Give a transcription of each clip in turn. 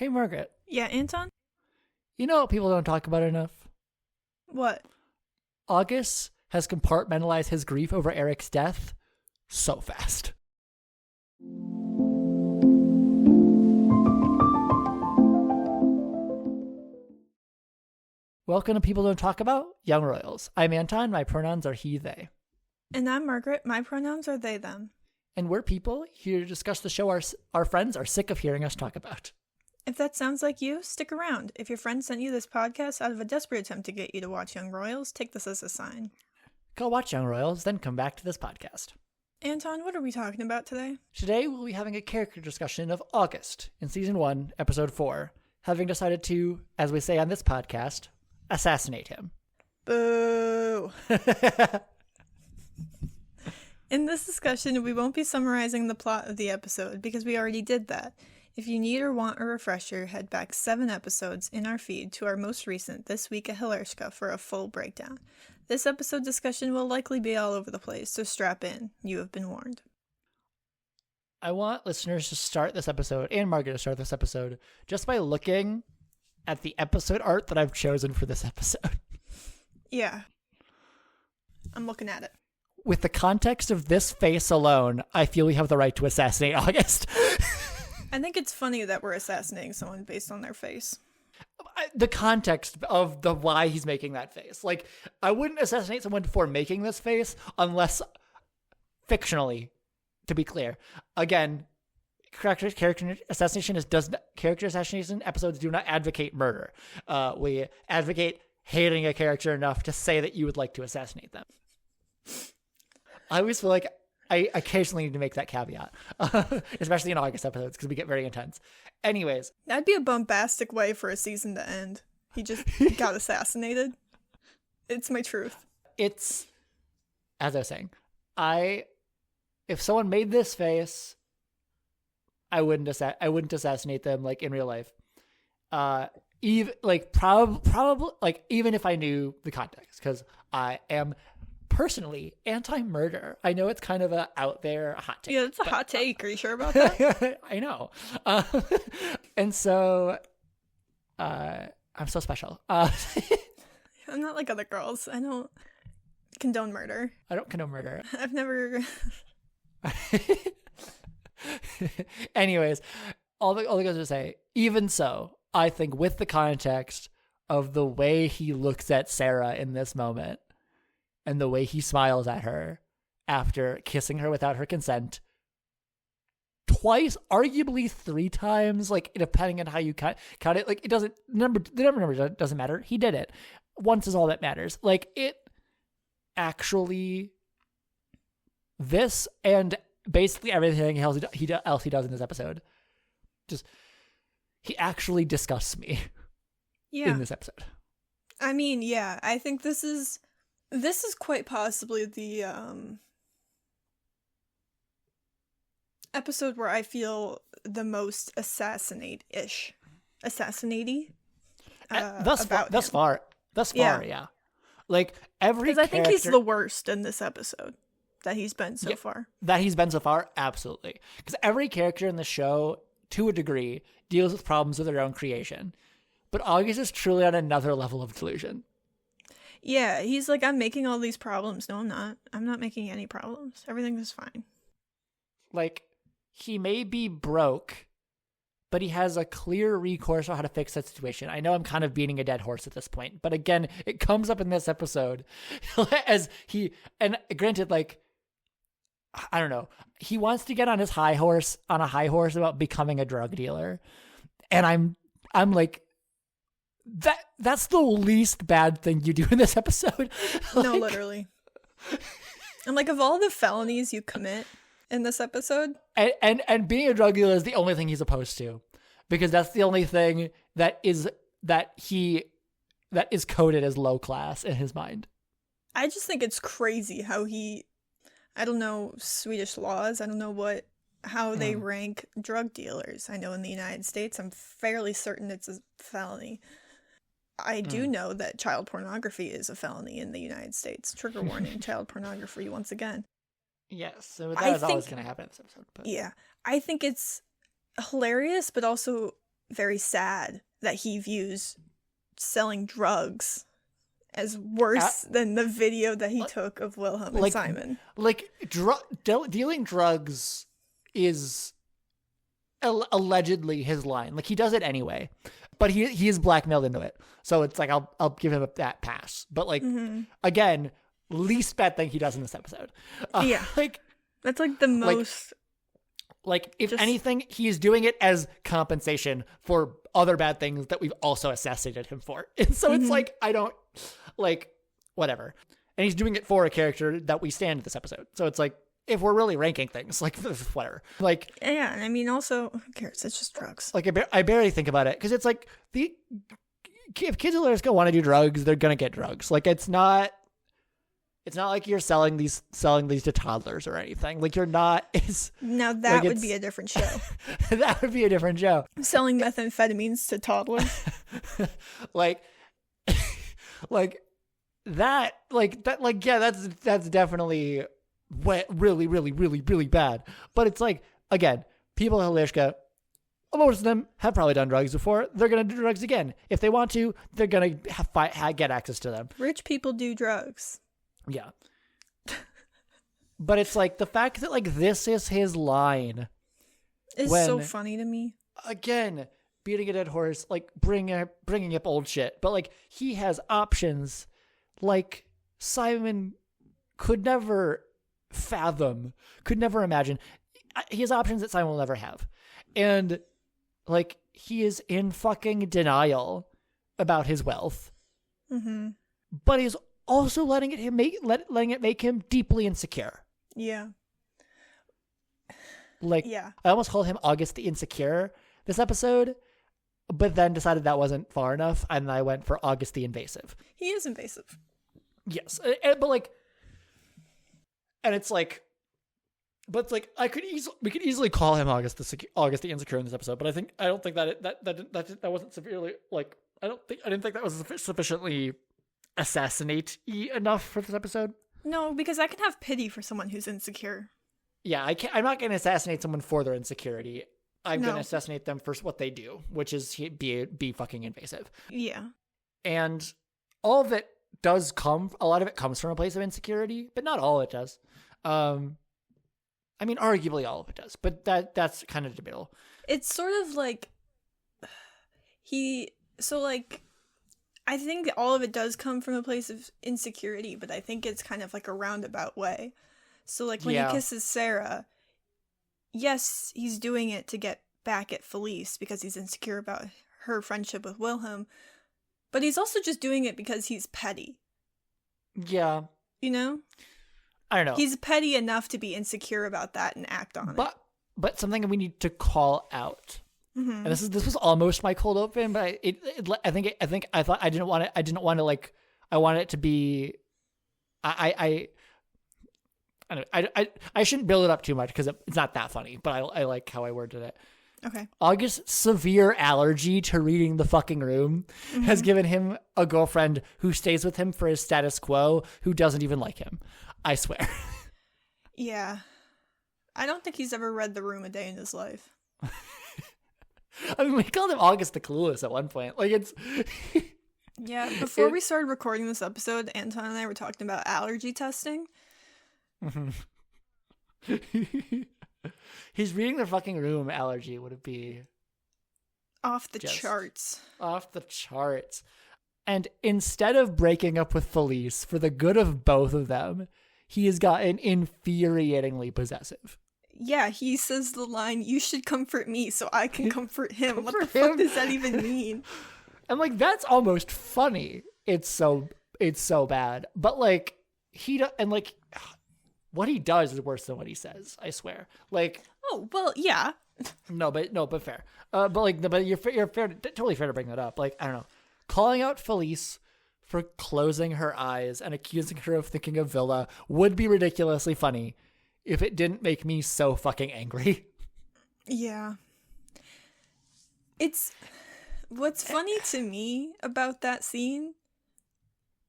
Hey, Margaret. Yeah, Anton? You know what people don't talk about enough? What? August has compartmentalized his grief over Eric's death so fast. Welcome to People Don't Talk About, Young Royals. I'm Anton, my pronouns are he, they. And I'm Margaret, my pronouns are they, them. And we're people here to discuss the show our friends are sick of hearing us talk about. If that sounds like you, stick around. If your friend sent you this podcast out of a desperate attempt to get you to watch Young Royals, take this as a sign. Go watch Young Royals, then come back to this podcast. Anton, what are we talking about today? Today we'll be having a character discussion of August in Season 1, Episode 4, having decided to, as we say on this podcast, assassinate him. Boo! In this discussion, we won't be summarizing the plot of the episode because we already did that. If you need or want a refresher, head back 7 episodes in our feed to our most recent This Week at Hilarska for a full breakdown. This episode discussion will likely be all over the place, so strap in. You have been warned. I want listeners to start this episode, and Margaret to start this episode, just by looking at the episode art that I've chosen for this episode. Yeah. I'm looking at it. With the context of this face alone, I feel we have the right to assassinate August. I think it's funny that we're assassinating someone based on their face. The context of the why he's making that face. Like, I wouldn't assassinate someone for making this face unless fictionally, to be clear. Again, character assassination episodes do not advocate murder. We advocate hating a character enough to say that you would like to assassinate them. I always feel like I occasionally need to make that caveat, especially in August episodes, because we get very intense. Anyways. That'd be a bombastic way for a season to end. He just got assassinated. It's my truth. It's, as I was saying, if someone made this face, I wouldn't assassinate them like in real life. Even if I knew the context, because I am personally anti-murder. I know it's kind of a out there hot take. Yeah, it's a hot take. Are you sure about that? I know. And so I'm so special. I'm not like other girls. I don't condone murder. I don't condone murder. I've never... Anyways, all the goes to say, even so, I think with the context of the way he looks at Sarah in this moment, and the way he smiles at her after kissing her without her consent twice, arguably 3 times, like depending on how you count it, like the number doesn't matter. He did it. Once is all that matters. Like it actually, this and basically everything else he does in this episode, just he actually disgusts me. Yeah. In this episode. I mean, yeah, I think this is quite possibly the episode where I feel the most assassinate-y. Thus far, yeah. Like every because I think he's the worst in this episode that he's been so far. Absolutely. Because every character in the show, to a degree, deals with problems of their own creation. But August is truly on another level of delusion. Yeah, he's like, I'm making all these problems. No, I'm not. I'm not making any problems. Everything is fine. Like, he may be broke, but he has a clear recourse on how to fix that situation. I know I'm kind of beating a dead horse at this point, but again, it comes up in this episode as and granted, like, I don't know, he wants to get on a high horse about becoming a drug dealer. And I'm like, that's the least bad thing you do in this episode. No, literally. I'm like, of all the felonies you commit in this episode, and being a drug dealer is the only thing he's opposed to, because that's the only thing that is coded as low class in his mind. I just think it's crazy how I don't know Swedish laws. I don't know how they rank drug dealers. I know in the United States, I'm fairly certain it's a felony. I do know that child pornography is a felony in the United States. Trigger warning, child pornography once again. Yes, so that is always going to happen in this episode. But. Yeah, I think it's hilarious, but also very sad that he views selling drugs as worse than the video that he took of Wilhelm and Simon. Like, dealing drugs is allegedly his line. Like, he does it anyway, but he is blackmailed into it. So it's like, I'll give him that pass. But like, again, least bad thing he does in this episode. Yeah. Like, that's like the most... Like, if anything, he's doing it as compensation for other bad things that we've also assassinated him for. And so it's like, I don't, like, whatever. And he's doing it for a character that we stand in this episode. So it's like, if we're really ranking things, like, whatever. Like, yeah, I mean, also, who cares? It's just drugs. Like, I barely think about it, because it's like, if kids are just gonna want to do drugs, they're gonna get drugs. Like, it's not like you're selling these to toddlers or anything. Like, you're not. Now that would be a different show. That would be a different show. Selling methamphetamines to toddlers. like that. Yeah, that's definitely really, really, really, really bad. But it's like, again, people in Halishka, most of them have probably done drugs before. They're gonna do drugs again if they want to. They're gonna get access to them. Rich people do drugs. Yeah. But it's like the fact that like this is his line is so funny to me. Again, beating a dead horse, like bringing up old shit. But like he has options like Simon could never fathom, could never imagine. He has options that Simon will never have. And like he is in fucking denial about his wealth. But he's also letting it make him deeply insecure. Yeah. Like, yeah. I almost called him August the Insecure this episode, but then decided that wasn't far enough, and I went for August the Invasive. He is invasive. Yes, but like, and it's like, but it's like we could easily call him August the Insecure in this episode, but I don't think that wasn't severely like I didn't think that was sufficiently assassinate-y enough for this episode. No, because I can have pity for someone who's insecure. Yeah, I'm not going to assassinate someone for their insecurity. I'm going to assassinate them for what they do, which is be fucking invasive. Yeah. And all of it does a lot of it comes from a place of insecurity, but not all it does. I mean, arguably all of it does, but that's kind of debatable. It's sort of like I think all of it does come from a place of insecurity, but I think it's kind of like a roundabout way. So like when he kisses Sarah, yes, he's doing it to get back at Felice because he's insecure about her friendship with Wilhelm, but he's also just doing it because he's petty. Yeah. You know? I don't know. He's petty enough to be insecure about that and act on it. But something we need to call out. And this was almost my cold open, but I didn't want to like, I want it to be, I shouldn't build it up too much because it's not that funny, but I like how I worded it. Okay. August's severe allergy to reading The Fucking Room has given him a girlfriend who stays with him for his status quo, who doesn't even like him. I swear. Yeah. I don't think he's ever read The Room a day in his life. I mean, we called him August the Clueless at one point. Like, it's... Yeah, before we started recording this episode, Anton and I were talking about allergy testing. He's reading The Fucking Room allergy. Would it be... Off the charts. Off the charts. And instead of breaking up with Felice for the good of both of them, he has gotten infuriatingly possessive. Yeah, he says the line, "You should comfort me so I can comfort him." What the fuck does that even mean? And like, that's almost funny. It's so bad. But like, what he does is worse than what he says, I swear. Like, oh, well, yeah. but fair. But you're fair, totally fair to bring that up. Like, I don't know. Calling out Felice for closing her eyes and accusing her of thinking of Villa would be ridiculously funny if it didn't make me so fucking angry. Yeah. What's funny to me about that scene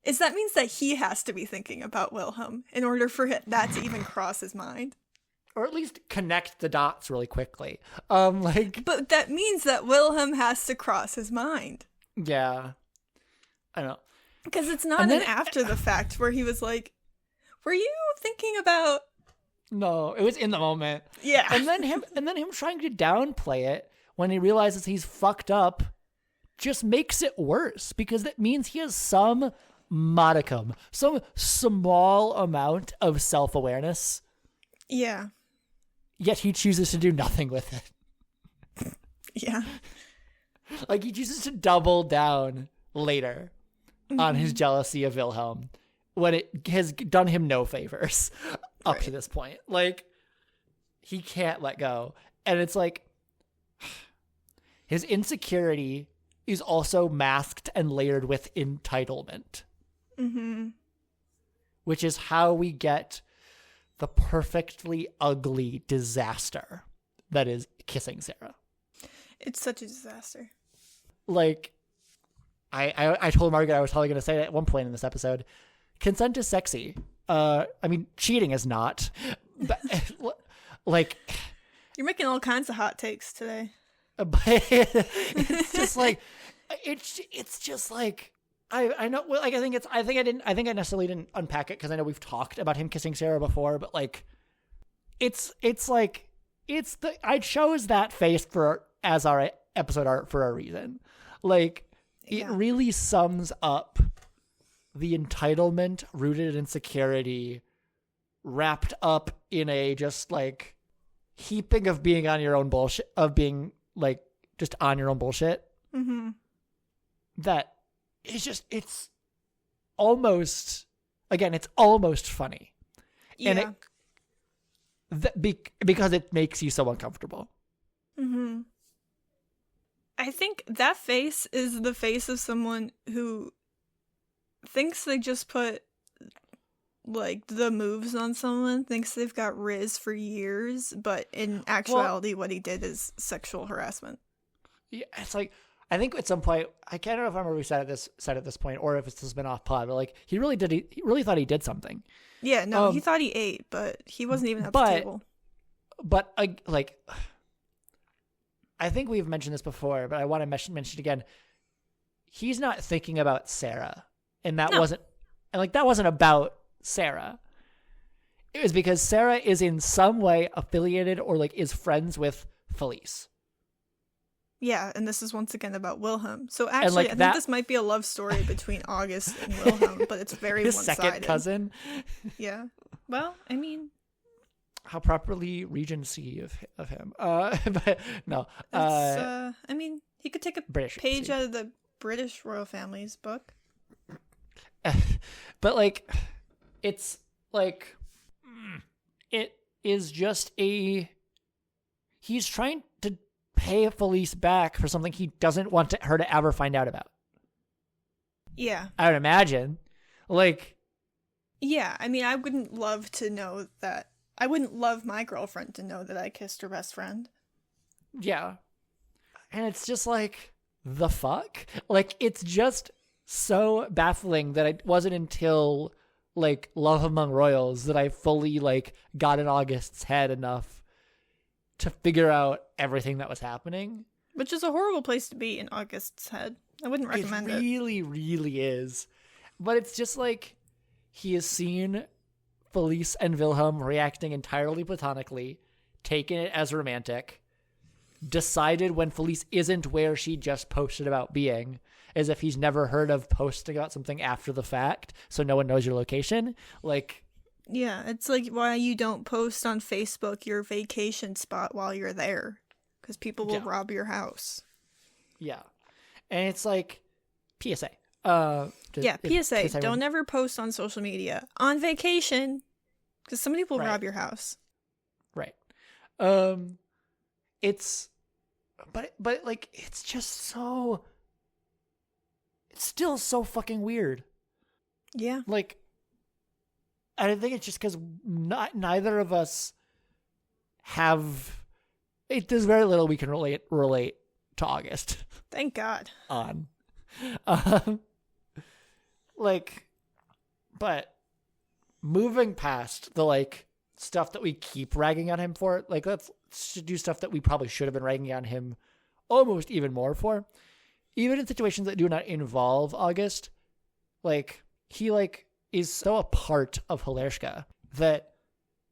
is that means that he has to be thinking about Wilhelm in order for that to even cross his mind. or at least connect the dots really quickly. Like, but that means that Wilhelm has to cross his mind. Yeah, I don't know. Because it's not an after the fact where he was like, were you thinking about... No, it was in the moment. Yeah. And then him trying to downplay it when he realizes he's fucked up just makes it worse, because that means he has some modicum, some small amount of self-awareness. Yeah. Yet he chooses to do nothing with it. Yeah. Like, he chooses to double down later on his jealousy of Wilhelm when it has done him no favors up to this point. Like, he can't let go. And it's like, his insecurity is also masked and layered with entitlement. Mm-hmm. Which is how we get the perfectly ugly disaster that is kissing Sarah. It's such a disaster. Like, I told Margaret I was probably going to say it at one point in this episode. Consent is sexy. I mean, cheating is not. But, like... You're making all kinds of hot takes today. But it's just like... It's just like... I know, like, I think I necessarily didn't unpack it because I know we've talked about him kissing Sarah before, but like, I chose that face as our episode art for a reason. Like, it really sums up the entitlement rooted in insecurity wrapped up in a just like heaping of being on your own bullshit, of being like just on your own bullshit. Mm-hmm. That it's almost funny. Yeah. And because it makes you so uncomfortable. Mm-hmm. I think that face is the face of someone who thinks they just put like the moves on someone, thinks they've got Riz for years, but in actuality what he did is sexual harassment. Yeah, it's like, I think at some point, I can't remember if I remember we said at this point, or if it's just been off pod, but like, he really thought he did something. Yeah, no, he thought he ate, but he wasn't even at the table. But like, I think we've mentioned this before, but I want to mention it again. He's not thinking about Sarah, and that wasn't about Sarah. It was because Sarah is in some way affiliated or like is friends with Felice. Yeah, and this is once again about Wilhelm. So actually, I think this might be a love story between August and Wilhelm, but it's very his one-sided. Second cousin. Yeah. Well, I mean, how properly regency of him. But no. I mean, he could take a British page out of the British royal family's book. But like, it's like, it is just he's trying to pay Felice back for something he doesn't want her to ever find out about. Yeah. I would imagine. Like, yeah, I mean, I wouldn't love to know that. I wouldn't love my girlfriend to know that I kissed her best friend. Yeah. And it's just like, the fuck? Like, it's just so baffling that it wasn't until like Love Among Royals that I fully like got in August's head enough to figure out everything that was happening. Which is a horrible place to be in August's head. I wouldn't recommend it. It really, really is. But it's just like, he has seen Felice and Wilhelm reacting entirely platonically, taken it as romantic, decided when Felice isn't where she just posted about being, as if he's never heard of posting about something after the fact, so no one knows your location. Like, yeah, it's like why you don't post on Facebook your vacation spot while you're there, because people will rob your house. Yeah. And it's like, PSA. PSA. Don't ever post on social media on vacation, because somebody will rob your house. Right. It's, but like, it's just so, it's still so fucking weird. Yeah. Like, I think it's just because neither of us have. There's very little we can relate to August. Thank God. On, like, but moving past the like stuff that we keep ragging on him for. Like, let's do stuff that we probably should have been ragging on him almost even more for. Even in situations that do not involve August, like, he, like, is so a part of Hilershka that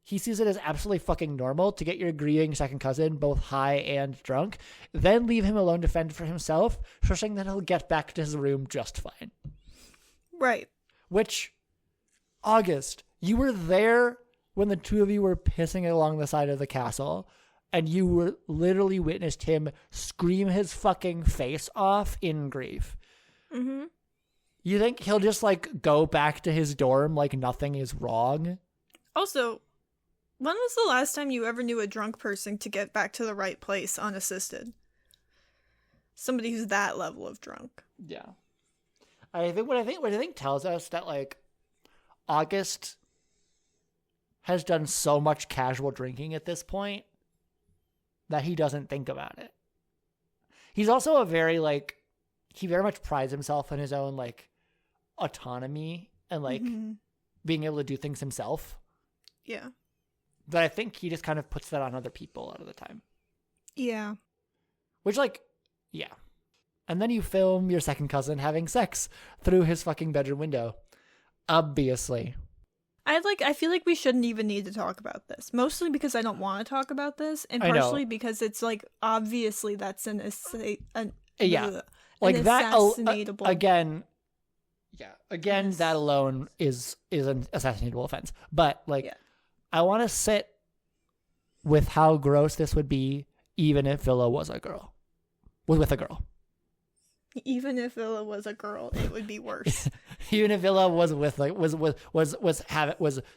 he sees it as absolutely fucking normal to get your grieving second cousin both high and drunk, then leave him alone to fend for himself, trusting that he'll get back to his room just fine. Right. Which, August, you were there when the two of you were pissing along the side of the castle, and you were literally witnessed him scream his fucking face off in grief. Mm-hmm. You think he'll just, like, go back to his dorm like nothing is wrong? Also, when was the last time you ever knew a drunk person to get back to the right place unassisted? Somebody who's that level of drunk. Yeah. What I think tells us that, like, August has done so much casual drinking at this point that he doesn't think about it. He's also a very, like, he very much prides himself in his own, like, autonomy and, like, being able to do things himself. Yeah. But I think he just kind of puts that on other people a lot of the time. Yeah. Which, like, yeah. And then you film your second cousin having sex through his fucking bedroom window. Obviously. I feel like we shouldn't even need to talk about this. Mostly because I don't want to talk about this, and partially because it's, like, obviously that's an like that assassinatable. Again, that alone is an assassinatable offense. But, like, I want to sit with how gross this would be even if Villa was a girl. Was with a girl. Even if Villa was a girl, it would be worse. Even if Villa was with, like, was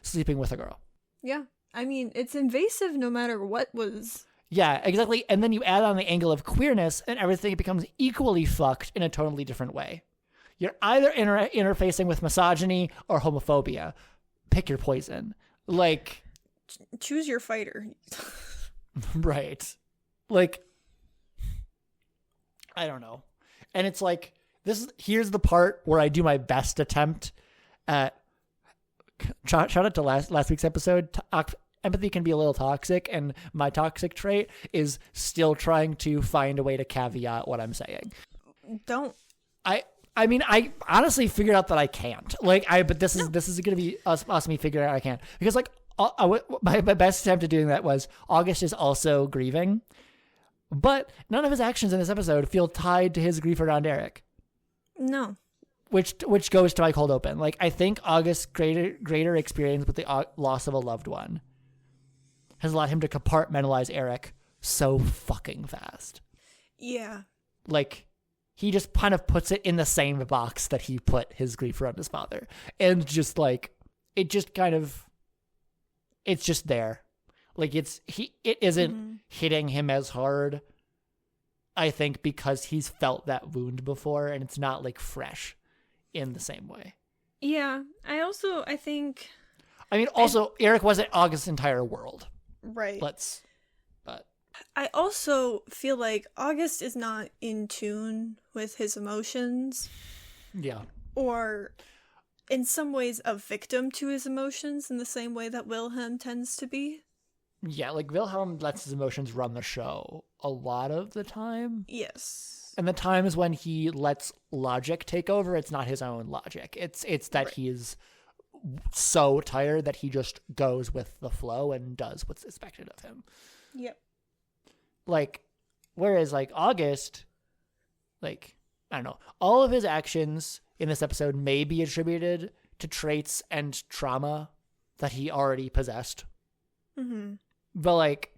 sleeping with a girl. Yeah. I mean, it's invasive no matter what was. Yeah, exactly. And then you add on the angle of queerness and everything becomes equally fucked in a totally different way. You're either interfacing with misogyny or homophobia. Pick your poison. Like, choose your fighter. Right. Like, I don't know. And it's like, here's the part where I do my best attempt at, shout out to last week's episode. Empathy can be a little toxic, and my toxic trait is still trying to find a way to caveat what I'm saying. I mean, I honestly figured out that I can't. Like, but this is going to be us me figuring out I can't. Because, like, my best attempt at doing that was August is also grieving, but none of his actions in this episode feel tied to his grief around Eric. No. Which goes to my cold open. Like, I think August's greater experience with the loss of a loved one has allowed him to compartmentalize Eric so fucking fast. Yeah. Like, he just kind of puts it in the same box that he put his grief around his father. And just, like, it just kind of, it's just there. Like, it isn't hitting him as hard, I think, because he's felt that wound before, and it's not, like, fresh in the same way. Yeah. I think... I mean, also, Eric wasn't August's entire world. Right. But I also feel like August is not in tune with his emotions. Yeah. Or, in some ways, a victim to his emotions in the same way that Wilhelm tends to be. Yeah, like, Wilhelm lets his emotions run the show a lot of the time. Yes. And the times when he lets logic take over, it's not his own logic. It's that he is so tired that he just goes with the flow and does what's expected of him. Yep. Like, whereas, like, August, like, I don't know, all of his actions in this episode may be attributed to traits and trauma that he already possessed. Mm-hmm. But, like,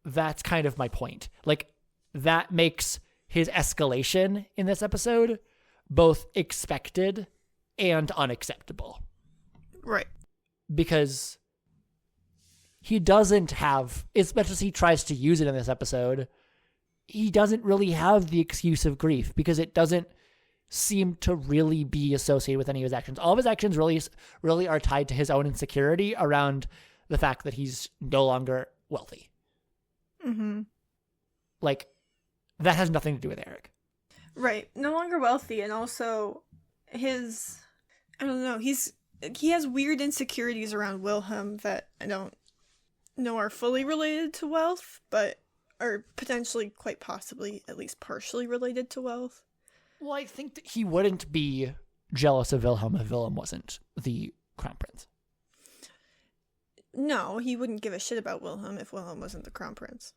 that's kind of my point. Like, that makes his escalation in this episode both expected and unacceptable. Right. Because he doesn't have, as much as he tries to use it in this episode, he doesn't really have the excuse of grief because it doesn't seem to really be associated with any of his actions. All of his actions really are tied to his own insecurity around the fact that he's no longer wealthy. Mm-hmm. Like, that has nothing to do with Eric. Right. No longer wealthy, and also I don't know, he has weird insecurities around Wilhelm that I don't know are fully related to wealth, but are potentially, quite possibly, at least partially related to wealth. Well, I think that he wouldn't be jealous of Wilhelm if Wilhelm wasn't the crown prince. No, he wouldn't give a shit about Wilhelm if Wilhelm wasn't the crown prince.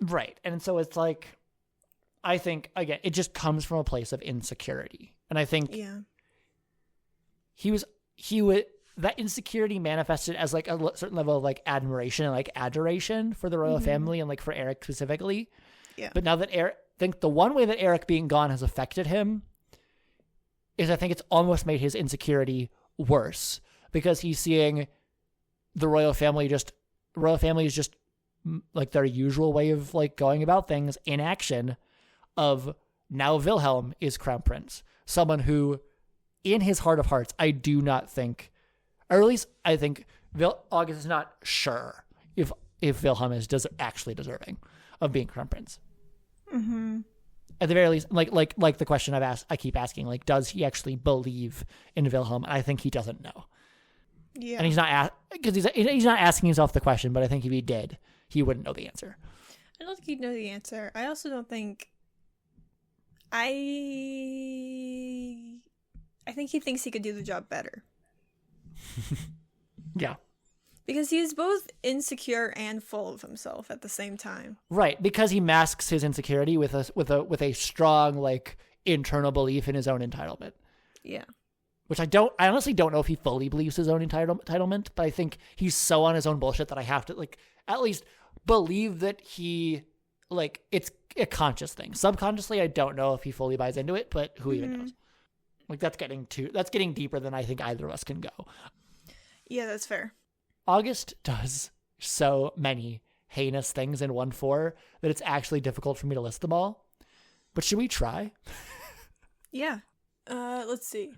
Right. And so it's like, I think, again, it just comes from a place of insecurity. And I think that insecurity manifested as like a certain level of like admiration and like adoration for the royal family and like for Eric specifically. Yeah. But now that I think the one way that Eric being gone has affected him is I think it's almost made his insecurity worse because he's seeing the royal family is just like their usual way of like going about things in action of now Wilhelm is crown prince, someone who in his heart of hearts, I do not think, or at least I think August is not sure if Wilhelm is actually deserving of being crown prince. Mm-hmm. At the very least, like the question I keep asking, like, does he actually believe in Wilhelm? I think he doesn't know. Yeah. And he's not asking himself the question, but I think if he did, he wouldn't know the answer. I don't think he'd know the answer. I also don't think I think he thinks he could do the job better. Yeah. Because he is both insecure and full of himself at the same time. Right, because he masks his insecurity with a strong like internal belief in his own entitlement. Yeah. Which I honestly don't know if he fully believes his own entitlement, but I think he's so on his own bullshit that I have to like at least believe that he like it's a conscious thing. Subconsciously, I don't know if he fully buys into it, but who even knows? Like that's getting deeper than I think either of us can go. Yeah, that's fair. August does so many heinous things in 1-4 that it's actually difficult for me to list them all. But should we try? Yeah. Let's see.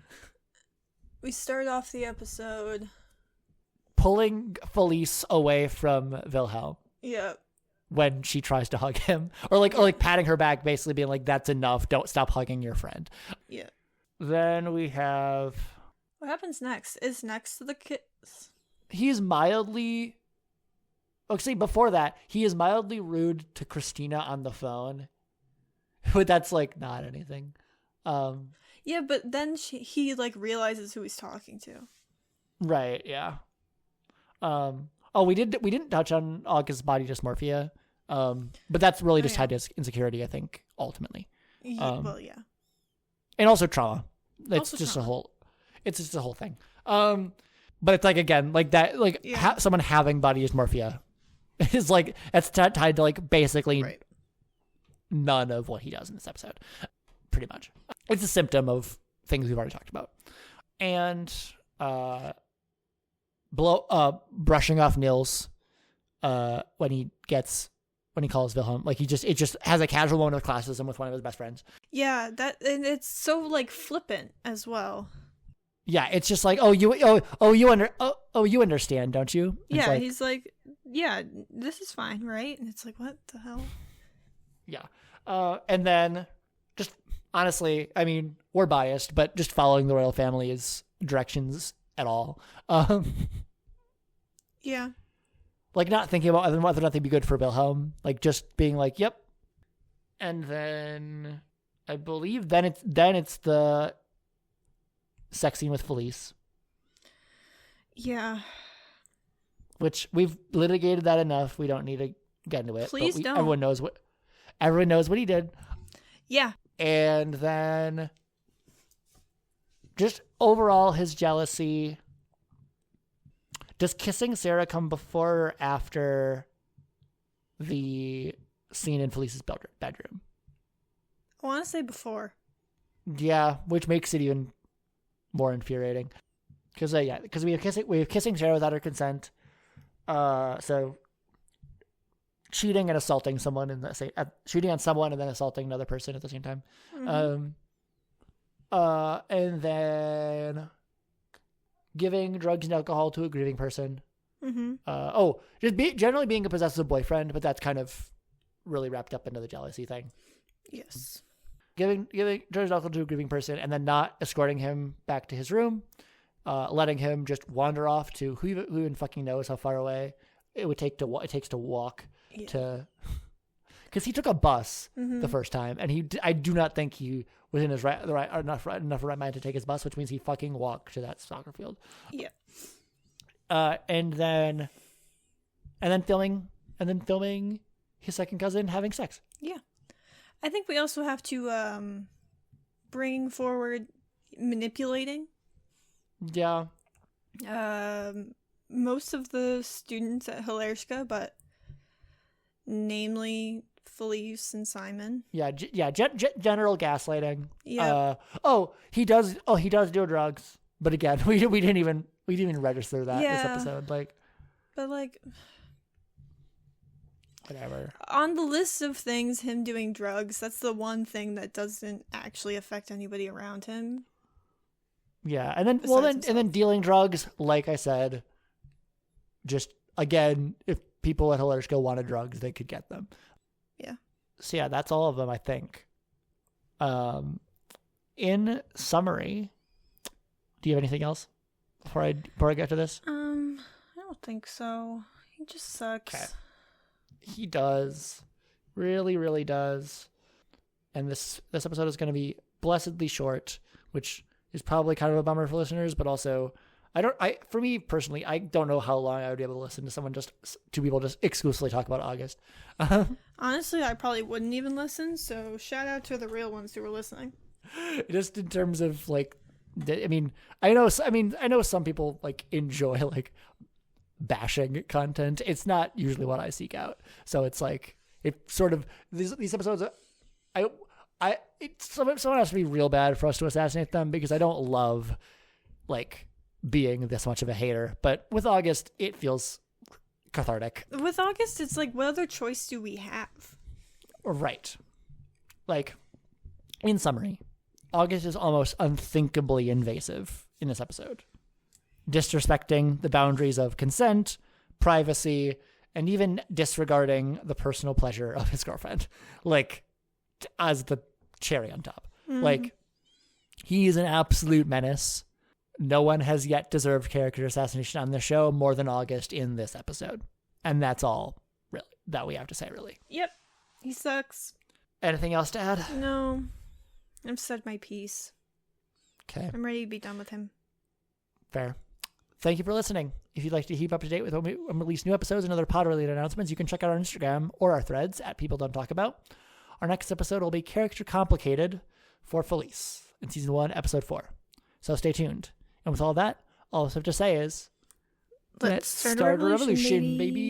We start off the episode pulling Felice away from Wilhelm. Yeah. When she tries to hug him, or like patting her back, basically being like, "That's enough. Don't stop hugging your friend." Yeah. Then we have. What happens next? Is next to the kiss. He's mildly. Okay, before that, he is mildly rude to Christina on the phone, but that's like not anything. Yeah, but then he like realizes who he's talking to. Right. Yeah. Oh, we didn't touch on August's body dysmorphia, but that's really just tied to his insecurity, I think, ultimately. Well, yeah, and also trauma. It's just a whole thing. But it's like again, like that, like someone having body dysmorphia is like it's tied to like basically none of what he does in this episode. Pretty much, it's a symptom of things we've already talked about, and brushing off Nils when he calls Wilhelm, like it just has a casual moment of classism with one of his best friends. Yeah, and it's so like flippant as well. Yeah, it's just like you understand, don't you? It's yeah, he's like, yeah, this is fine, right? And it's like, what the hell? Yeah, and then just honestly, I mean, we're biased, but just following the royal family's directions at all. Yeah. Like not thinking about whether or not they'd be good for Wilhelm, like just being like, yep. And then I believe then it's the sex scene with Felice. Yeah. Which we've litigated that enough. We don't need to get into it. Please don't. Everyone knows what he did. Yeah. And then just overall his jealousy. Does kissing Sarah come before or after the scene in Felice's bedroom? I want to say before. Yeah, which makes it even more infuriating. Because we have kissing Sarah without her consent. So cheating and assaulting someone cheating on someone and then assaulting another person at the same time. Mm-hmm. And then giving drugs and alcohol to a grieving person. Mm-hmm. Generally being a possessive boyfriend, but that's kind of really wrapped up into the jealousy thing. Yes. Giving drugs and alcohol to a grieving person and then not escorting him back to his room. letting him just wander off to who even fucking knows how far away it takes to walk to, because he took a bus the first time, and I do not think he was in his enough right mind to take his bus, which means he fucking walked to that soccer field. Yeah. And then filming his second cousin having sex. Yeah. I think we also have to bring forward manipulating. Yeah. Most of the students at Hilarska, but namely Felice and Simon. Yeah, general gaslighting. Yeah. He does do drugs, but again, we didn't even register that this episode. But whatever. On the list of things, him doing drugs, that's the one thing that doesn't actually affect anybody around him. Yeah, and then dealing drugs, like I said, just again, if people at Hilarska wanted drugs, they could get them. Yeah. So yeah, that's all of them, I think. In summary, do you have anything else before I get to this? I don't think so. He just sucks. Okay. He does. Really, really does. And this episode is going to be blessedly short, which is probably kind of a bummer for listeners, but also for me personally, I don't know how long I would be able to listen to two people just exclusively talk about August. Honestly, I probably wouldn't even listen, so shout out to the real ones who were listening. Just in terms of I know some people enjoy bashing content. It's not usually what I seek out. So it's it sort of these episodes someone has to be real bad for us to assassinate them, because I don't love being this much of a hater. But with August, it feels cathartic. With August, it's what other choice do we have? Right. In summary, August is almost unthinkably invasive in this episode, disrespecting the boundaries of consent, privacy, and even disregarding the personal pleasure of his girlfriend, as the cherry on top. He is an absolute menace. No one has yet deserved character assassination on the show more than August in this episode. And that's all really that we have to say, really. Yep. He sucks. Anything else to add? No. I've said my piece. Okay. I'm ready to be done with him. Fair. Thank you for listening. If you'd like to keep up to date with when we release new episodes and other pod-related announcements, you can check out our Instagram or our threads at People Don't Talk About. Our next episode will be Character Complicated for Felice in Season 1, Episode 4. So stay tuned. And with all that, all I have to say is, let's start a revolution, baby.